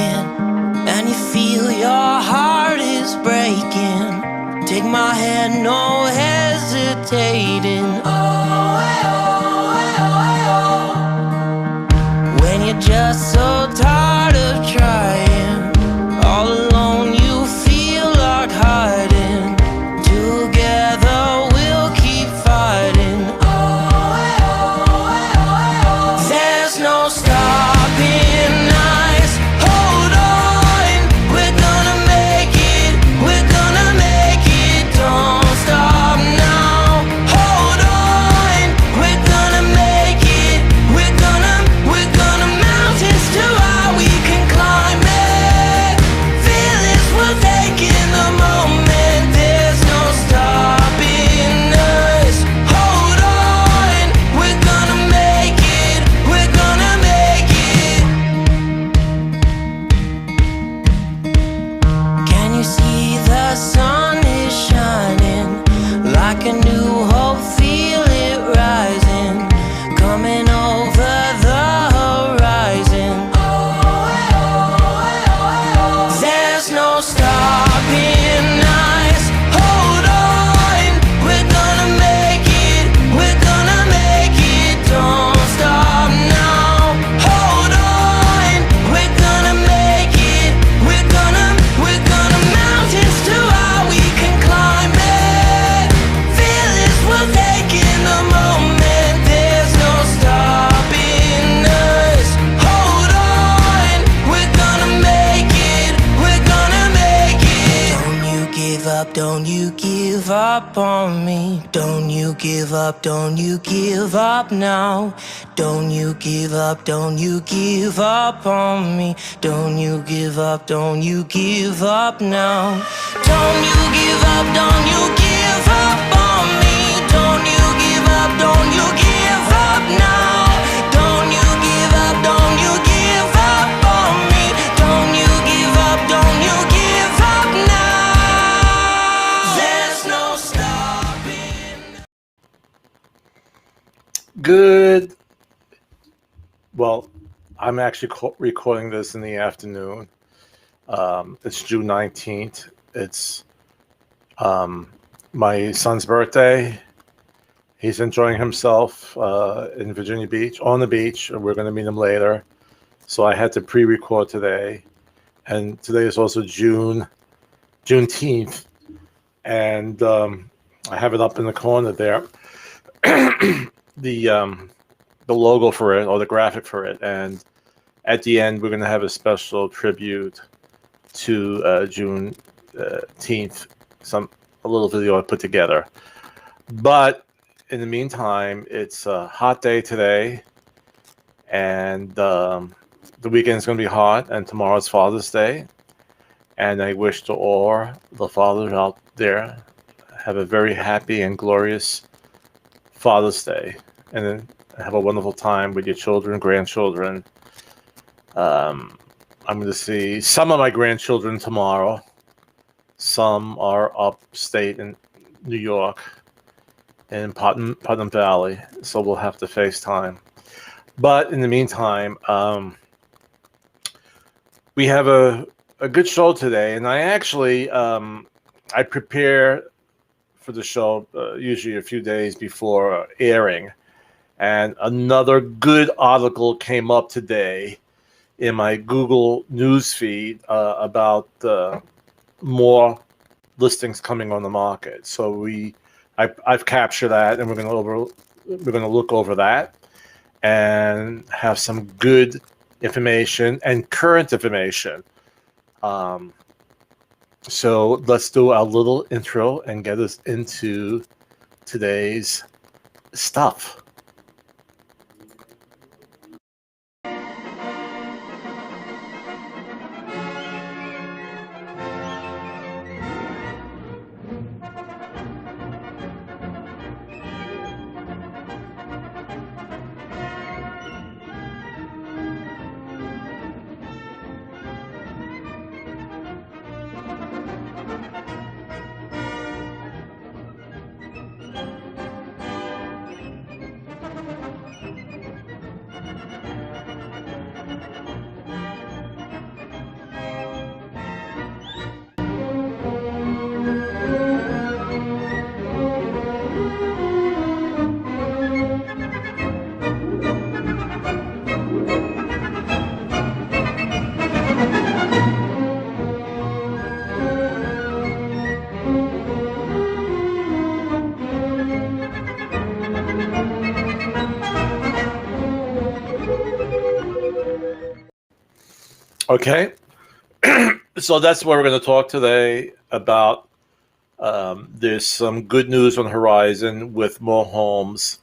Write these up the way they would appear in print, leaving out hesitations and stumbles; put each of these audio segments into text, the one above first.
shaking, and you feel your heart is breaking. Take my hand, no hesitating. Oh, when you're just so tired of trying, all alone you feel like hiding. Together we'll keep fighting. There's no stopping us. Hold on, we're gonna make it. We're gonna make it. Don't stop now. Hold on, we're gonna make it. We're gonna mountains too high we can climb it. Feelings we'll take in the moment. There's no stopping us. Hold on, we're gonna make it. We're gonna make it. Can you see the sun is shining like a new hope? Feel it rising, coming over the horizon. There's no stopping us. Hold on, we're gonna make it. We're gonna make it. Don't stop now. Hold on, we're gonna make it. We're gonna mountains too high we can climb it. Feelings we'll take in the moment. There's no stopping us. Hold on, we're gonna make it. We're gonna make it. Don't you give up, don't you give up on me. Don't you give up, don't you give up now. Don't you give up, don't you give up on me. Don't you give up, don't you give up now. Don't you give up, don't you give up on me. Don't you give up, don't you give up now. Don't you give up, don't you give up on me. Don't you give up, don't you give up now. There's no stopping. Good. Well, I'm actually recording this in the afternoon. It's June 19th. It's my son's birthday. He's enjoying himself in Virginia Beach, on the beach. We're going to meet him later. So I had to pre-record today. And today is also Juneteenth. And I have it up in the corner there. The logo for it, or the graphic for it, and at the end we're going to have a special tribute to Juneteenth, a little video I put together. But in the meantime, it's a hot day today, and the weekend is going to be hot, and tomorrow's Father's Day, and I wish to all the fathers out there have a very happy and glorious Father's Day, and then have a wonderful time with your children, grandchildren. I'm going to see some of my grandchildren tomorrow. Some are upstate in New York, in Putnam Valley, so we'll have to FaceTime. But in the meantime, we have a good show today, and I actually I prepare for the show usually a few days before airing. And another good article came up today in my Google News feed about more listings coming on the market. So I've captured that, and we're going to look over that and have some good information and current information. So let's do our little intro and get us into today's stuff. Okay. So that's what we're going to talk today about. There's some good news on the horizon with more homes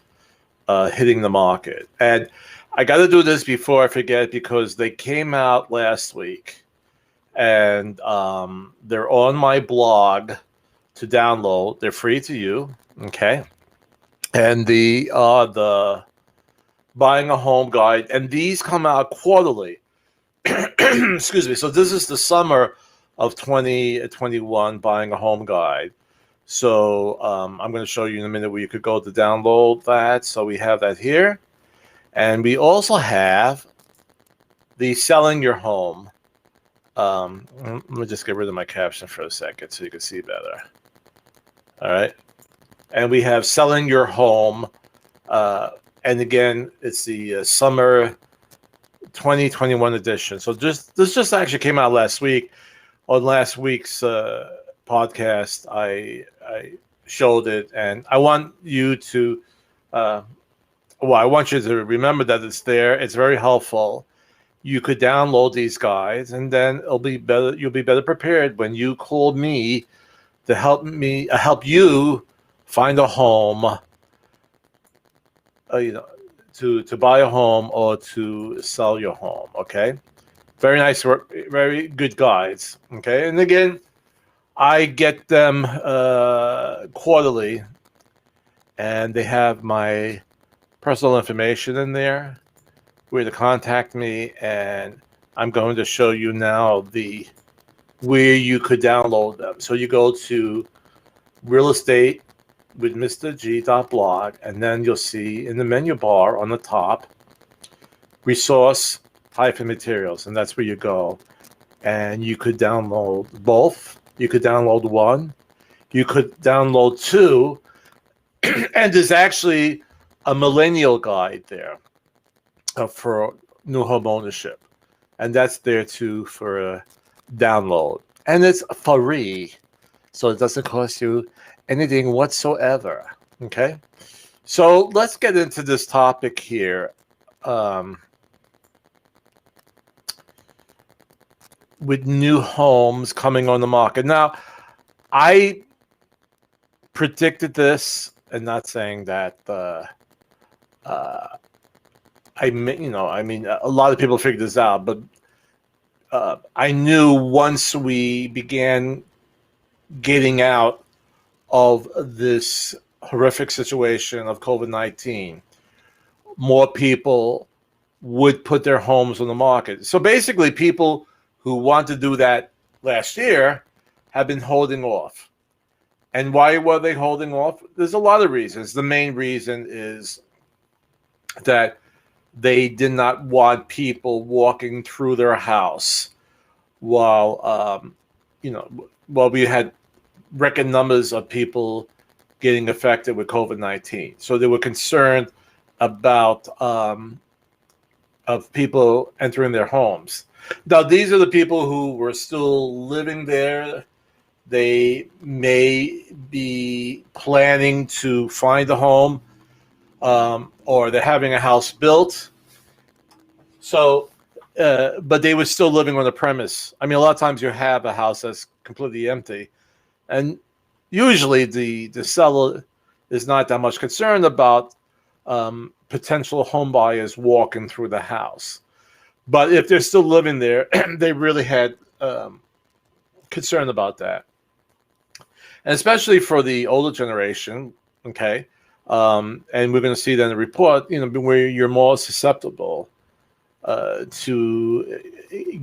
hitting the market. And I got to do this before I forget because they came out last week and they're on my blog to download. They're free to you. Okay. And the buying a home guide, and these come out quarterly. Excuse me. So this is the summer of 2021 buying a home guide. So I'm going to show you in a minute where you could go to download that. So we have that here. And we also have the selling your home. Let me just get rid of my caption for a second so you can see better. All right. And we have selling your home. And again, it's the summer 2021 edition. So this just actually came out last week. On last week's podcast, I showed it, and I want you to, I want you to remember that it's there. It's very helpful. You could download these guides, and then it'll be better. You'll be better prepared when you call me to help you find a home. To buy a home or to sell your home. Okay, very nice work, very good guides. Okay, and again, I get them quarterly, and they have my personal information in there, where to contact me, and I'm going to show you now where you could download them. So you go to real estate with Mr. G.blog, and then you'll see in the menu bar on the top, resource-materials, and that's where you go. And you could download both. You could download one. You could download two. And there's actually a millennial guide there for new home ownership. And that's there too for a download. And it's free, so it doesn't cost you anything whatsoever. Okay, so let's get into this topic here. With new homes coming on the market. Now, I predicted this, and not saying that a lot of people figured this out, but I knew once we began getting out of this horrific situation of COVID-19, more people would put their homes on the market. So basically, people who want to do that last year have been holding off. And why were they holding off? There's a lot of reasons. The main reason is that they did not want people walking through their house while we had record numbers of people getting affected with COVID-19. So they were concerned about of people entering their homes. Now, these are the people who were still living there. They may be planning to find a home, or they're having a house built. So, but they were still living on the premise. I mean, a lot of times you have a house that's completely empty, and usually the seller is not that much concerned about potential home buyers walking through the house. But if they're still living there, they really had concern about that. And especially for the older generation, okay, and we're going to see that in the report, where you're more susceptible to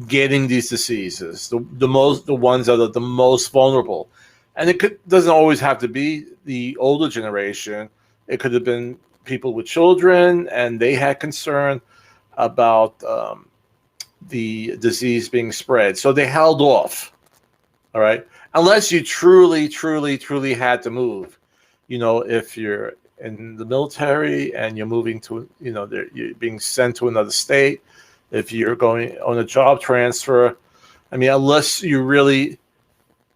getting these diseases, the ones that are the most vulnerable. And it doesn't always have to be the older generation. It could have been people with children, and they had concern about the disease being spread. So they held off, all right? Unless you truly, truly, truly had to move. If you're in the military and you're moving to, you're being sent to another state, if you're going on a job transfer, I mean, unless you really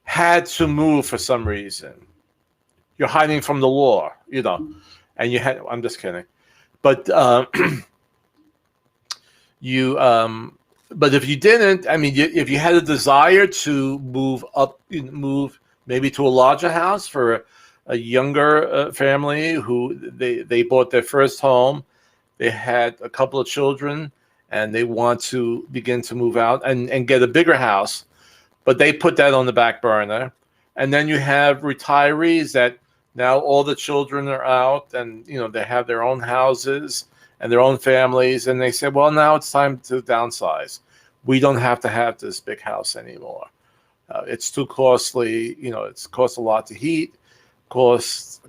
had to move for some reason, you're hiding from the law, and I'm just kidding. But you But if you didn't, I mean, if you had a desire to move up, move maybe to a larger house for a younger family who they bought their first home, they had a couple of children, and they want to begin to move out and get a bigger house, but they put that on the back burner. And then you have retirees that now all the children are out, and they have their own houses and their own families, and they say, well, now it's time to downsize. We don't have to have this big house anymore. It's too costly. It's cost a lot to heat, cost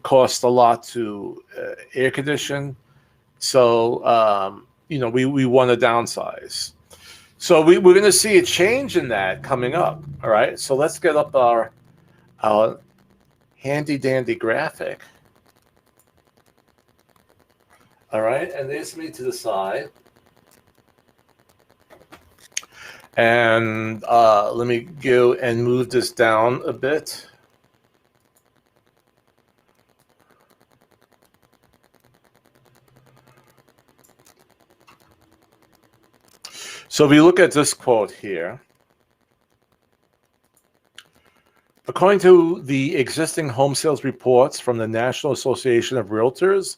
a lot to air condition. So we want to downsize. So we're going to see a change in that coming up. All right. So let's get up our handy dandy graphic. All right, and this me to the side. And let me go and move this down a bit. So if we look at this quote here, according to the existing home sales reports from the National Association of Realtors,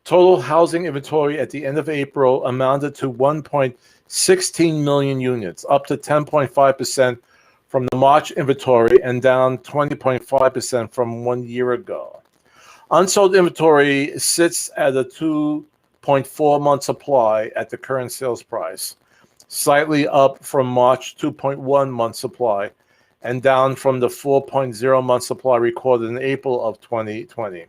total housing inventory at the end of April amounted to 1.16 million units, up to 10.5% from the March inventory and down 20.5% from 1 year ago. Unsold inventory sits at a 2.4-month supply at the current sales price, slightly up from March 2.1-month supply and down from the 4.0-month supply recorded in April of 2020.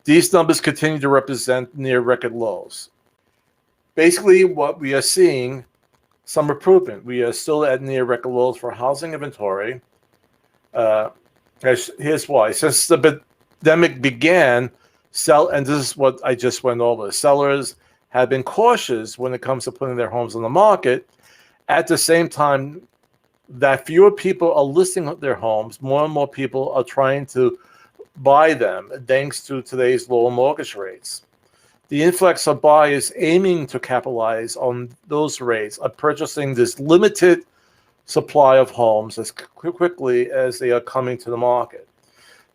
These numbers continue to represent near record lows. Basically, what we are seeing, some improvement. We are still at near record lows for housing inventory. Here's why. Since the pandemic began, and this is what I just went over, sellers have been cautious when it comes to putting their homes on the market. At the same time that fewer people are listing their homes, more and more people are trying to buy them thanks to today's lower mortgage rates. The influx of buyers aiming to capitalize on those rates are purchasing this limited supply of homes as quickly as they are coming to the market.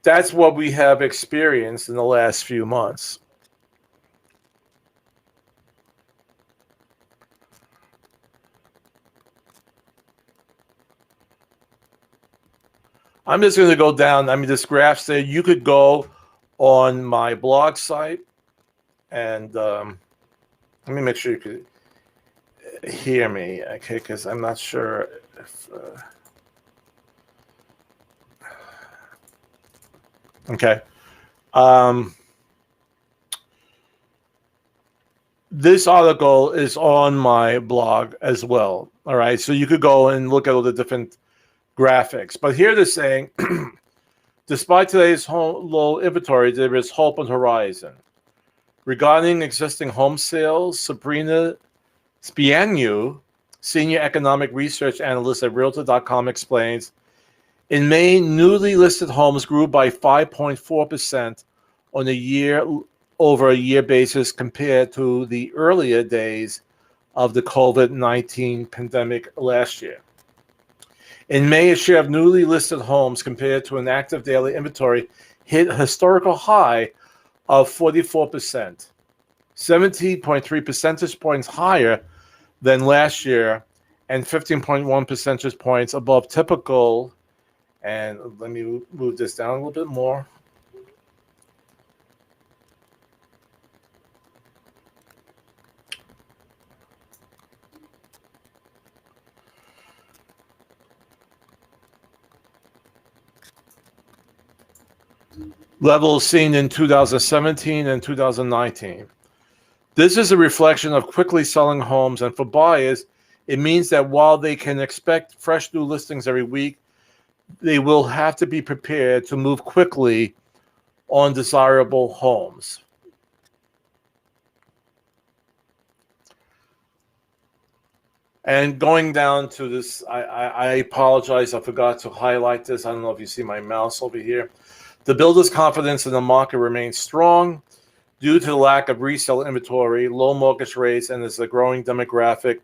That's what we have experienced in the last few months. I'm just going to go down. I mean, this graph said you could go on my blog site, and let me make sure you could hear me, okay? Because I'm not sure if. Okay. This article is on my blog as well. All right, so you could go and look at all the different graphics. But here they're saying, despite today's low inventory, there is hope on the horizon. Regarding existing home sales, Sabrina Spianu, senior economic research analyst at Realtor.com, explains, in May, newly listed homes grew by 5.4% on a year-over-year basis compared to the earlier days of the COVID-19 pandemic last year. In May, a share of newly listed homes compared to an active daily inventory hit a historical high of 44%, 70.3 percentage points higher than last year and 15.1 percentage points above typical. And let me move this down a little bit more. Levels seen in 2017 and 2019. This is a reflection of quickly selling homes, and for buyers, it means that while they can expect fresh new listings every week, they will have to be prepared to move quickly on desirable homes. And going down to this, I apologize, I forgot to highlight this. I don't know if you see my mouse over here. The builder's confidence in the market remains strong due to the lack of resale inventory, low mortgage rates, and there's a growing demographic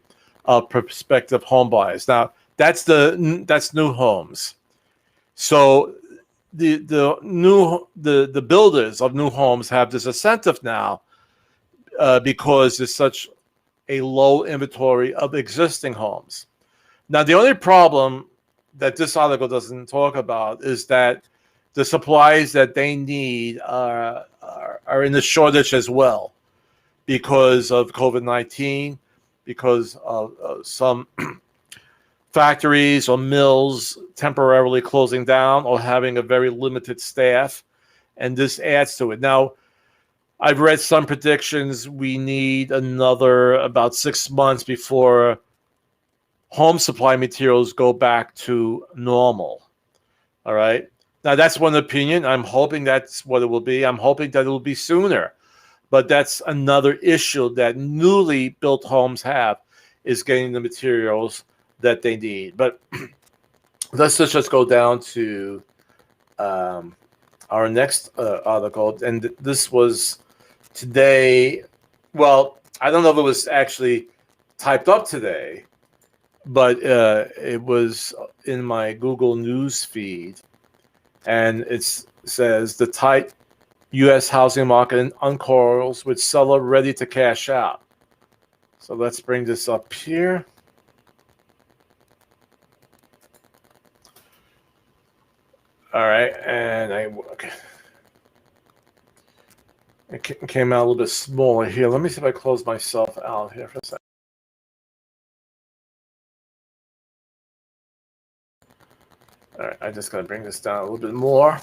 of prospective home buyers. Now, that's new homes. So the builders of new homes have this incentive now because there's such a low inventory of existing homes. Now, the only problem that this article doesn't talk about is that the supplies that they need are in the shortage as well because of COVID-19, because of some factories or mills temporarily closing down or having a very limited staff, and this adds to it. Now, I've read some predictions. We need another about 6 months before home supply materials go back to normal. All right. Now, that's one opinion. I'm hoping that's what it will be. I'm hoping that it will be sooner. But that's another issue that newly built homes have, is getting the materials that they need. But let's just go down to our next article. And this was today. Well, I don't know if it was actually typed up today, but it was in my Google News feed. And it says the tight U.S. housing market uncoils with seller ready to cash out. So let's bring this up here. All right, and it came out a little bit smaller here. Let me see if I close myself out here for a second. All right, I'm just going to bring this down a little bit more.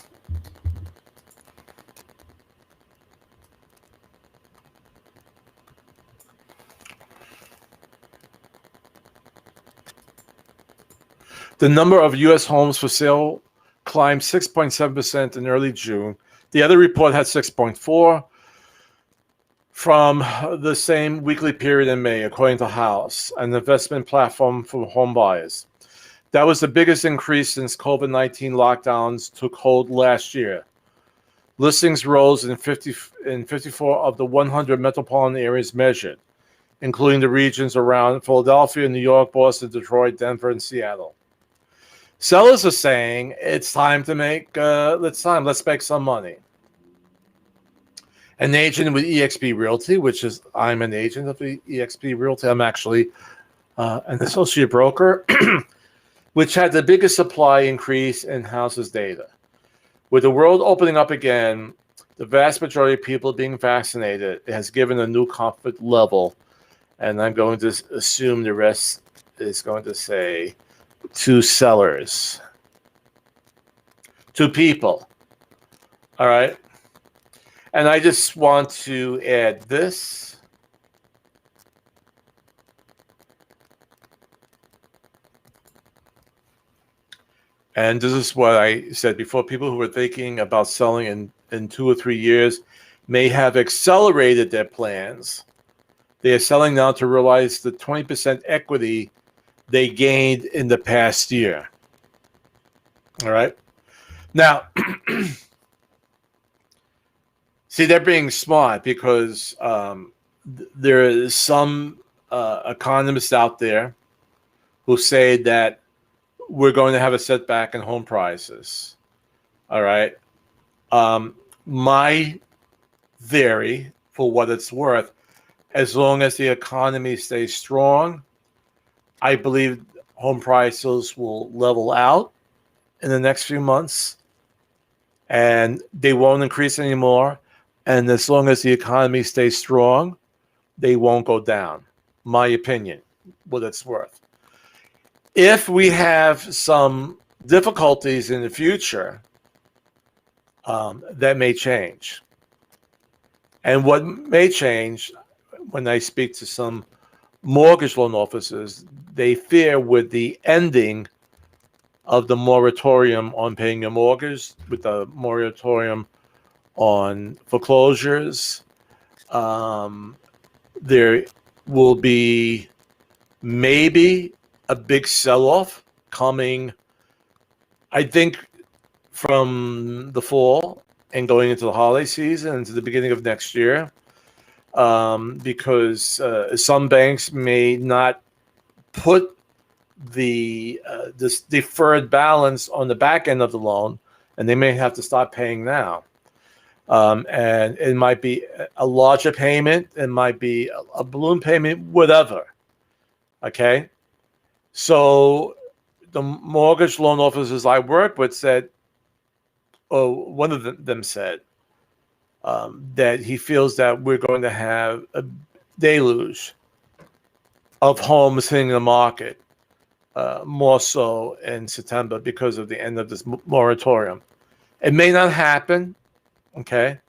The number of U.S. homes for sale climbed 6.7% in early June. The other report had 6.4% from the same weekly period in May, according to House, an investment platform for home buyers. That was the biggest increase since COVID-19 lockdowns took hold last year. Listings rose in 54 of the 100 metropolitan areas measured, including the regions around Philadelphia, New York, Boston, Detroit, Denver, and Seattle. Sellers are saying it's time to let's make some money. An agent with eXp Realty, I'm an agent of the eXp Realty. I'm actually an associate broker, which had the biggest supply increase in houses data. With the world opening up again, the vast majority of people being vaccinated has given a new comfort level, and I'm going to assume the rest is going to say to sellers, to people. All right. And I just want to add this. And this is what I said before. People who were thinking about selling in 2 or 3 years may have accelerated their plans. They are selling now to realize the 20% equity they gained in the past year. All right. Now, see, they're being smart because there is some economists out there who say that we're going to have a setback in home prices. All right. My theory, for what it's worth, as long as the economy stays strong, I believe home prices will level out in the next few months and they won't increase anymore. And as long as the economy stays strong, they won't go down. My opinion, what it's worth. If we have some difficulties in the future, that may change. And what may change, when I speak to some mortgage loan officers, they fear with the ending of the moratorium on paying your mortgage, with the moratorium on foreclosures, there will be maybe a big sell-off coming, I think, from the fall and going into the holiday season, into the beginning of next year, because some banks may not put this deferred balance on the back end of the loan, and they may have to start paying now. And it might be a larger payment, it might be a balloon payment, whatever. Okay, so the mortgage loan officers I work with said, one of them said that he feels that we're going to have a deluge of homes hitting the market, more so in September because of the end of this moratorium. It may not happen, okay?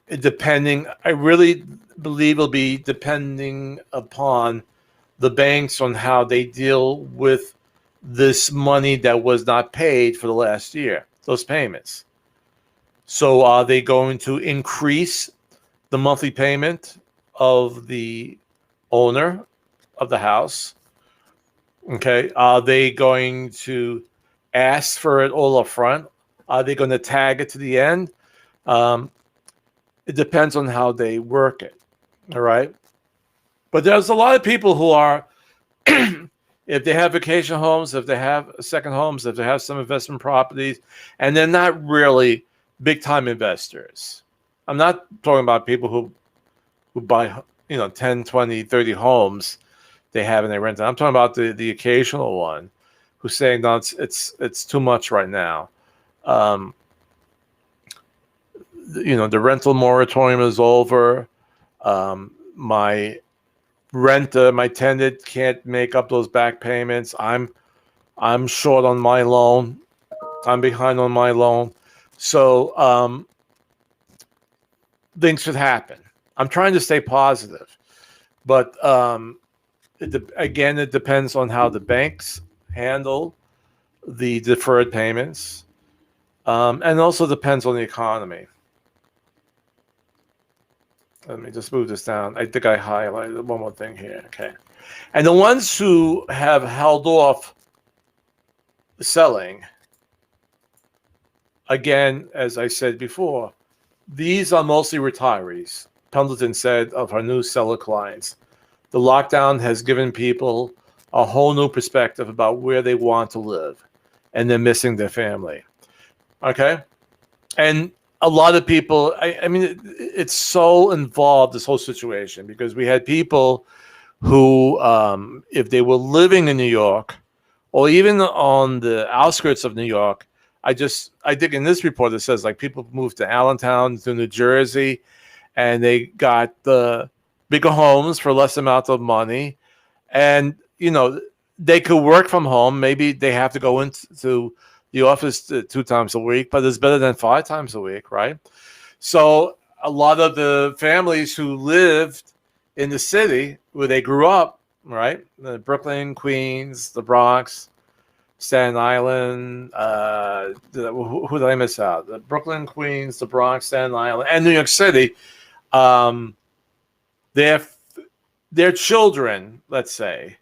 Depending, I really believe it'll be depending upon the banks on how they deal with this money that was not paid for the last year, those payments. So are they going to increase the monthly payment of the owner of the house? Okay. Are they going to ask for it all up front? Are they going to tag it to the end? It depends on how they work it. All right. But there's a lot of people who are, if they have vacation homes, if they have second homes, if they have some investment properties, and they're not really big time investors. I'm not talking about people who buy, 10, 20, 30 homes they have and they rent it. I'm talking about the occasional one who's saying, no, it's too much right now. The rental moratorium is over. My renter, my tenant can't make up those back payments. I'm short on my loan. I'm behind on my loan. So things should happen. I'm trying to stay positive, but it depends on how the banks handle the deferred payments, and also depends on the economy. Let me just move this down. I think I highlighted one more thing here. Okay. And the ones who have held off selling, again, as I said before, these are mostly retirees. Pendleton said of her new seller clients, the lockdown has given people a whole new perspective about where they want to live, and they're missing their family. Okay? And a lot of people, I mean, it's so involved, this whole situation, because we had people who, if they were living in New York or even on the outskirts of New York, I think in this report it says like people moved to Allentown, to New Jersey, and they got the bigger homes for less amount of money. And, they could work from home. Maybe they have to go into the office 2 times a week, but it's better than 5 times a week, right? So a lot of the families who lived in the city where they grew up, right? The Brooklyn, Queens, the Bronx, Staten Island, who did I miss out? The Brooklyn, Queens, the Bronx, Staten Island, and New York City. Their children, let's say,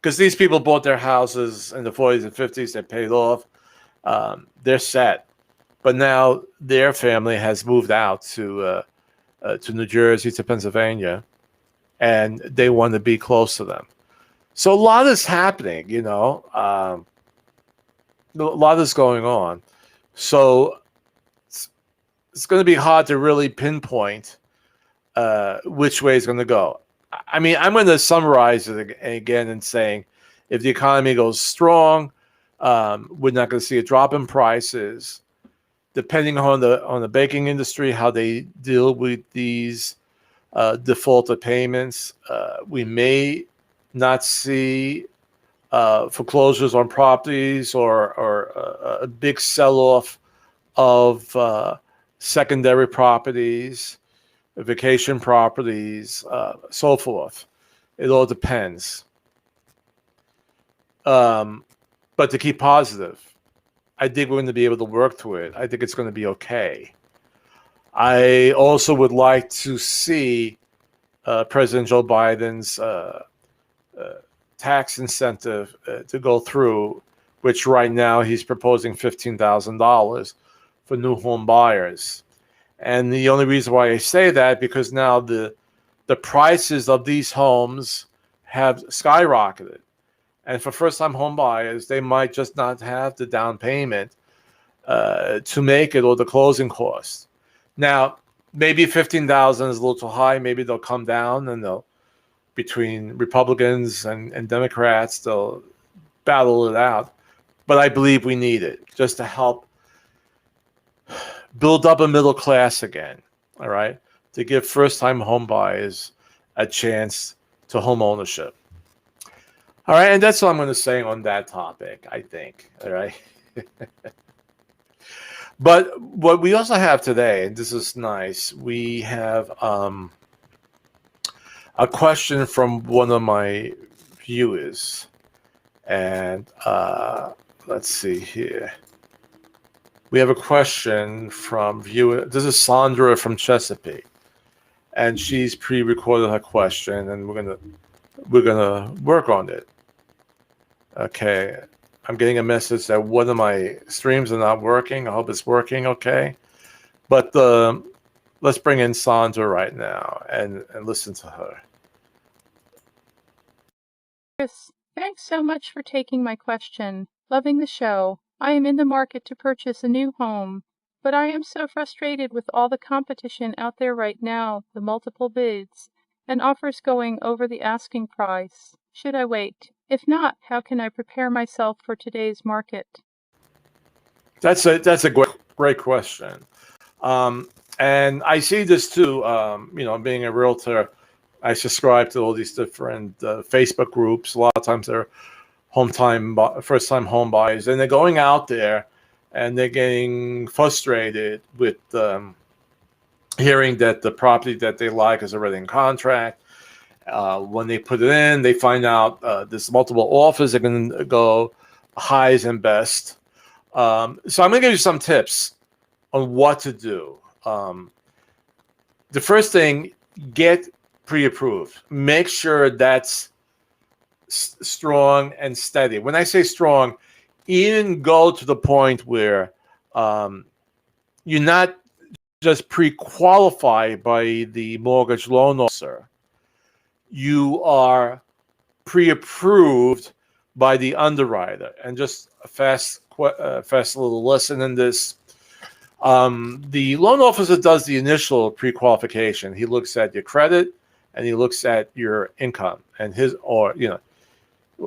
because these people bought their houses in the 40s and 50s, they paid off. They're set, but now their family has moved out to New Jersey, to Pennsylvania, and they want to be close to them. So a lot is happening, a lot is going on. So it's going to be hard to really pinpoint which way it's going to go. I mean, I'm going to summarize it again and saying, if the economy goes strong, we're not going to see a drop in prices. Depending on the banking industry, how they deal with these defaulted payments, we may not see foreclosures on properties or a big sell-off of secondary properties, vacation properties, so forth. It all depends. But to keep positive, I think we're going to be able to work through it. I think it's going to be okay. I also would like to see President Joe Biden's tax incentive to go through, which right now he's proposing $15,000 for new home buyers. And the only reason why I say that, because now the prices of these homes have skyrocketed. And for first-time home buyers, they might just not have the down payment to make it, or the closing costs. Now, maybe 15,000 is a little too high. Maybe they'll come down, and they'll, between Republicans and Democrats, they'll battle it out. But I believe we need it just to help build up a middle class again. All right, to give first-time home buyers a chance to home ownership. All right, and that's what I'm going to say on that topic, I think. All right. But what we also have today, and this is nice, we have a question from one of my viewers. And let's see here. We have a question from viewer. This is Sandra from Chesapeake, and she's pre-recorded her question, and we're gonna work on it. Okay, I'm getting a message that one of my streams are not working. I hope it's working okay. But let's bring in Sandra right now and listen to her. Chris, thanks so much for taking my question. Loving the show. I am in the market to purchase a new home, but I am so frustrated with all the competition out there right now, the multiple bids, and offers going over the asking price. Should I wait? If not, how can I prepare myself for today's market? That's a great question. And I see this too. Being a realtor, I subscribe to all these different Facebook groups. A lot of times they're first-time home buyers, and they're going out there and they're getting frustrated with hearing that the property that they like is already in contract. When they put it in, they find out there's multiple offers. They're going to go highs and best. So I'm going to give you some tips on what to do. The first thing, get pre-approved. Make sure that's strong and steady. When I say strong, even go to the point where you're not just pre-qualified by the mortgage loan officer. You are pre-approved by the underwriter. And just a fast little lesson in this. The loan officer does the initial pre-qualification. He looks at your credit and he looks at your income and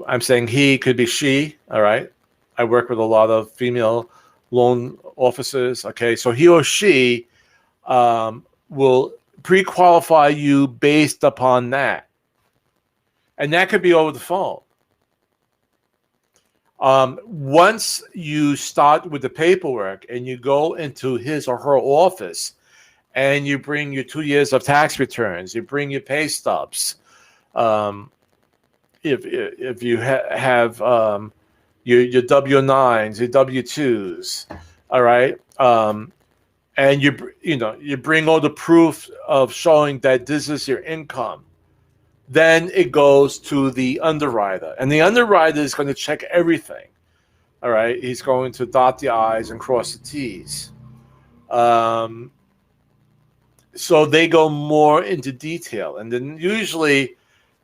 I'm saying he, could be she. All right. I work with a lot of female loan officers. Okay. So he or she will pre-qualify you based upon that. And that could be over the phone. Once you start with the paperwork and you go into his or her office and you bring your 2 years of tax returns, you bring your pay stubs, if you have your W-9s, your W-2s, all right, and you bring all the proof of showing that this is your income, then it goes to the underwriter, and the underwriter is going to check everything. All right, he's going to dot the I's and cross the T's. So they go more into detail, and then usually,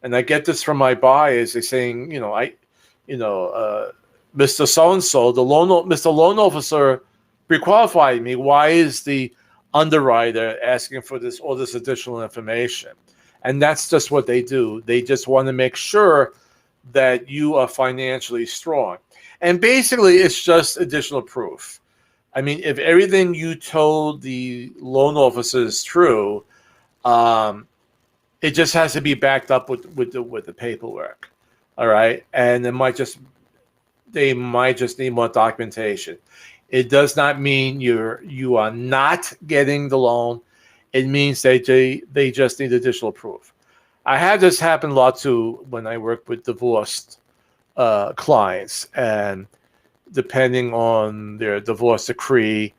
and I get this from my buyers, they're saying, Mr. So-and-so, Mr. Loan Officer pre-qualified me. Why is the underwriter asking for all this additional information? And that's just what they do. They just want to make sure that you are financially strong. And basically, it's just additional proof. I mean, if everything you told the loan officer is true, it just has to be backed up with the paperwork. All right, and they might just need more documentation. It does not mean you are not getting the loan. It means they just need additional proof. I had this happen a lot too when I work with divorced clients, and depending on their divorce decree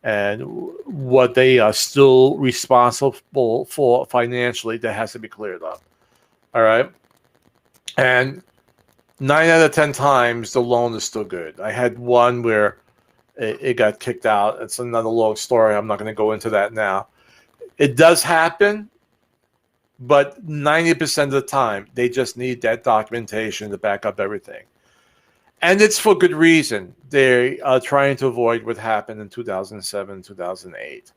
and what they are still responsible for financially, that has to be cleared up. All right, and 9 out of 10 times the loan is still good. I had one where it got kicked out. It's another long story. I'm not going to go into that now. It does happen, But 90% of the time, they just need that documentation to back up everything. And it's for good reason. They are trying to avoid what happened in 2007, 2008,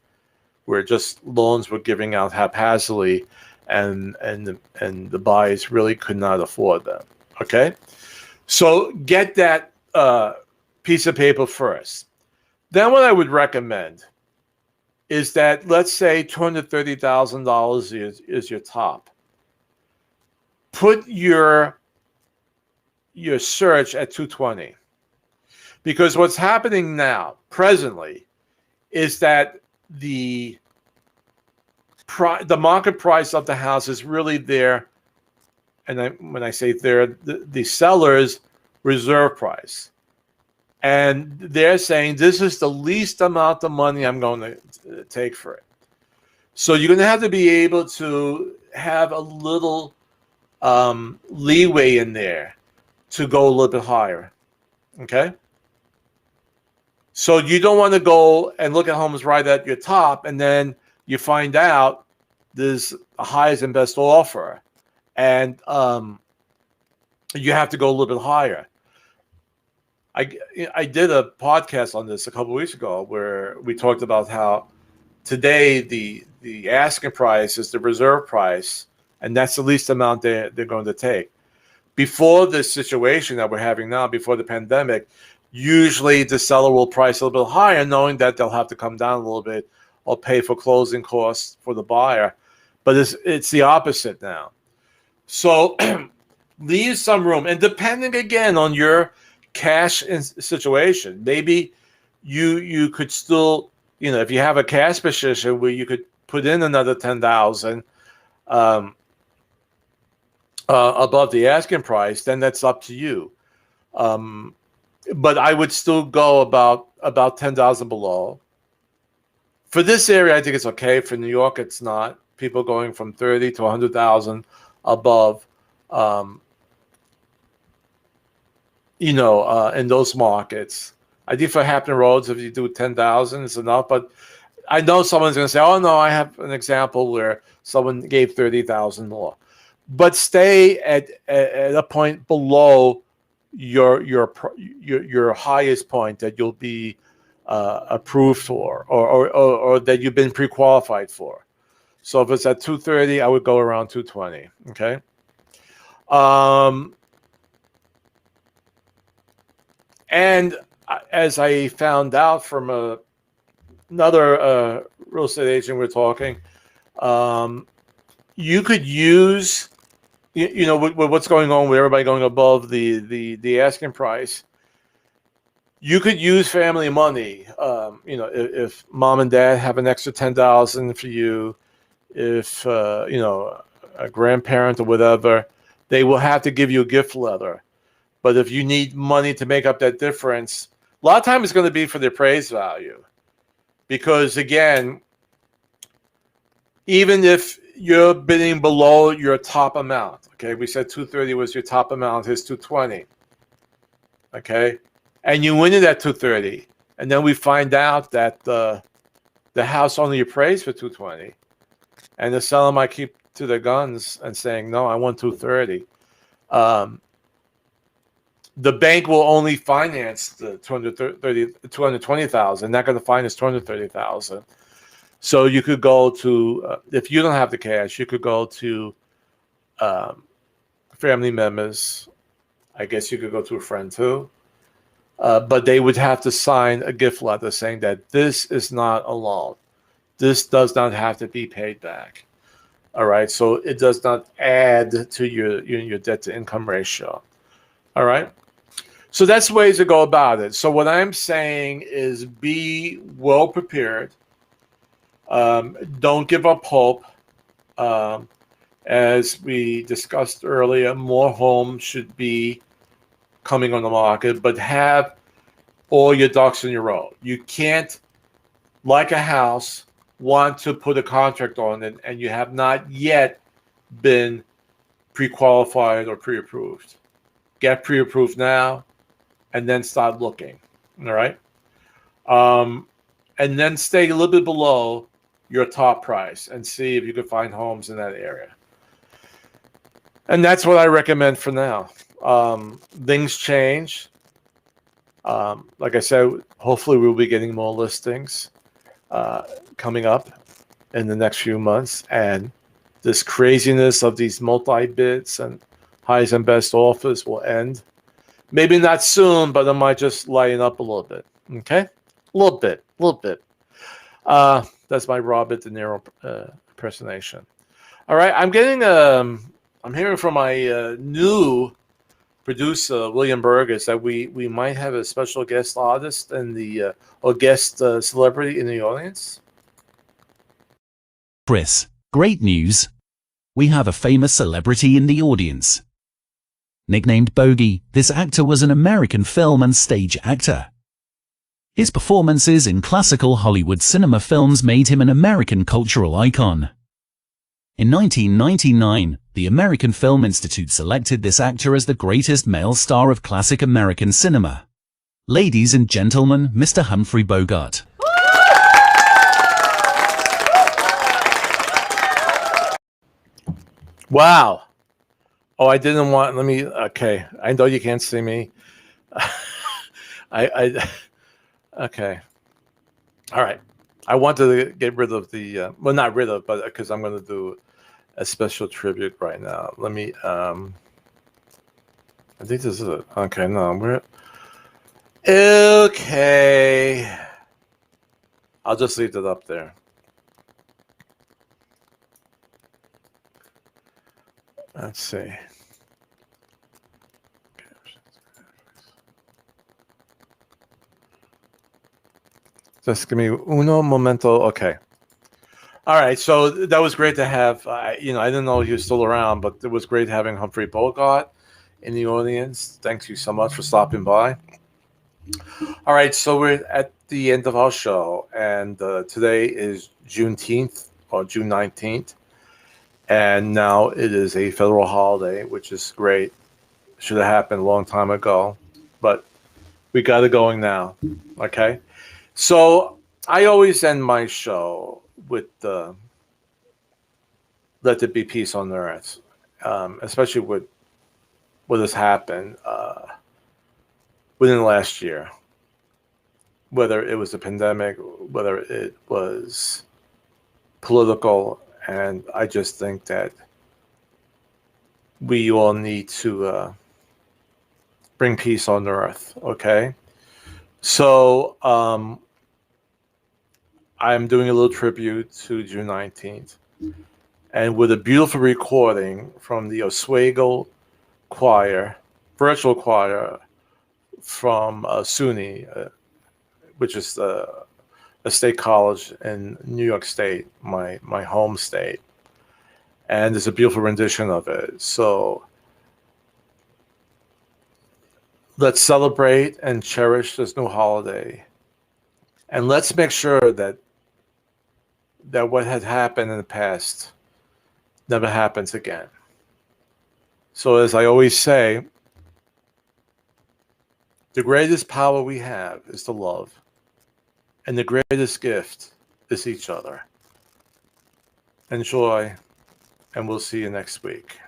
where just loans were giving out haphazardly, and the buyers really could not afford them. Okay, so get that piece of paper first. Then what I would recommend is that, let's say $230,000 is your top. Put your search at 220, because what's happening now presently is that the market price of the house is really there, and when I say there, the seller's reserve price, and they're saying this is the least amount of money I'm going to take for it. So you're going to have to be able to have a little leeway in there to go a little bit higher. Okay? So you don't want to go and look at homes right at your top, and then you find out there's a highest and best offer, and you have to go a little bit higher. I did a podcast on this a couple of weeks ago where we talked about how today the asking price is the reserve price, and that's the least amount they're going to take. Before this situation that we're having now, before the pandemic, usually the seller will price a little bit higher, knowing that they'll have to come down a little bit or pay for closing costs for the buyer. But it's the opposite now. So leave some room, and depending again on your cash situation, maybe you could still, if you have a cash position where you could put in another 10,000 above the asking price, then that's up to you. But I would still go about 10,000 below. For this area, I think it's okay. For New York, it's not. People going from 30 to 100,000 above. In those markets. I think for Hampton Roads, if you do 10,000, it's enough. But I know someone's going to say, "Oh no, I have an example where someone gave 30,000 more." But stay at a point below your highest point that you'll be approved for, or that you've been pre-qualified for. So if it's at 230, I would go around 220. Okay. And as I found out from another real estate agent we're talking, you could use, with what's going on with everybody going above the asking price, you could use family money. If mom and dad have an extra 10,000 for you, if a grandparent or whatever, they will have to give you a gift letter. But if you need money to make up that difference, a lot of times it's going to be for the appraised value. Because again, even if you're bidding below your top amount, okay, we said 230 was your top amount, here's 220, okay, and you win it at 230, and then we find out that the house only appraised for 220, and the seller might keep to their guns and saying, no, I want 230. The bank will only finance the 220,000. Not going to finance 230,000. So you could go to, if you don't have the cash, you could go to family members. I guess you could go to a friend too. But they would have to sign a gift letter saying that this is not a loan. This does not have to be paid back. All right. So it does not add to your debt to income ratio. All right. So that's ways to go about it. So what I'm saying is be well prepared. Don't give up hope. As we discussed earlier, more homes should be coming on the market, but have all your ducks in a row. You can't, like a house, want to put a contract on it and you have not yet been pre-qualified or pre-approved. Get pre-approved now and then start looking. All right. And then stay a little bit below your top price and see if you can find homes in that area. And that's what I recommend for now. Things change. Like I said, hopefully we'll be getting more listings coming up in the next few months. And this craziness of these multi-bids and highest and best offers will end. Maybe not soon, but it might just lighten up a little bit. Okay? A little bit. That's my Robert De Niro impersonation. All right, I'm hearing from my new producer, William Burgess, that we might have a special guest artist and the or guest celebrity in the audience. Chris, great news. We have a famous celebrity in the audience. Nicknamed Bogey, this actor was an American film and stage actor. His performances in classical Hollywood cinema films made him an American cultural icon. In 1999, the American Film Institute selected this actor as the greatest male star of classic American cinema. Ladies and gentlemen, Mr. Humphrey Bogart. Wow. Oh, I didn't want. Okay, I know you can't see me. Okay. All right. I wanted to get rid of the. Well, not rid of, but because I'm going to do a special tribute right now. Let me. I think this is it. Okay. No, we're. Okay. I'll just leave it up there. Let's see. Just give me uno momento. Okay. All right. So that was great to have. I didn't know he was still around, but it was great having Humphrey Bogart in the audience. Thanks you so much for stopping by. All right. So we're at the end of our show, and today is Juneteenth or June 19th. And now it is a federal holiday, which is great. Should have happened a long time ago, but we got it going now. Okay. So I always end my show with let there be peace on earth, especially with what has happened within the last year, whether it was a pandemic, whether it was political. And I just think that we all need to bring peace on earth, okay? So I'm doing a little tribute to June 19th. And with a beautiful recording from the Oswego Choir, virtual choir from SUNY, which is a state college in New York State, my home state. And there's a beautiful rendition of it. So let's celebrate and cherish this new holiday. And let's make sure that what had happened in the past never happens again. So as I always say, the greatest power we have is to love. And the greatest gift is each other. Enjoy, and we'll see you next week.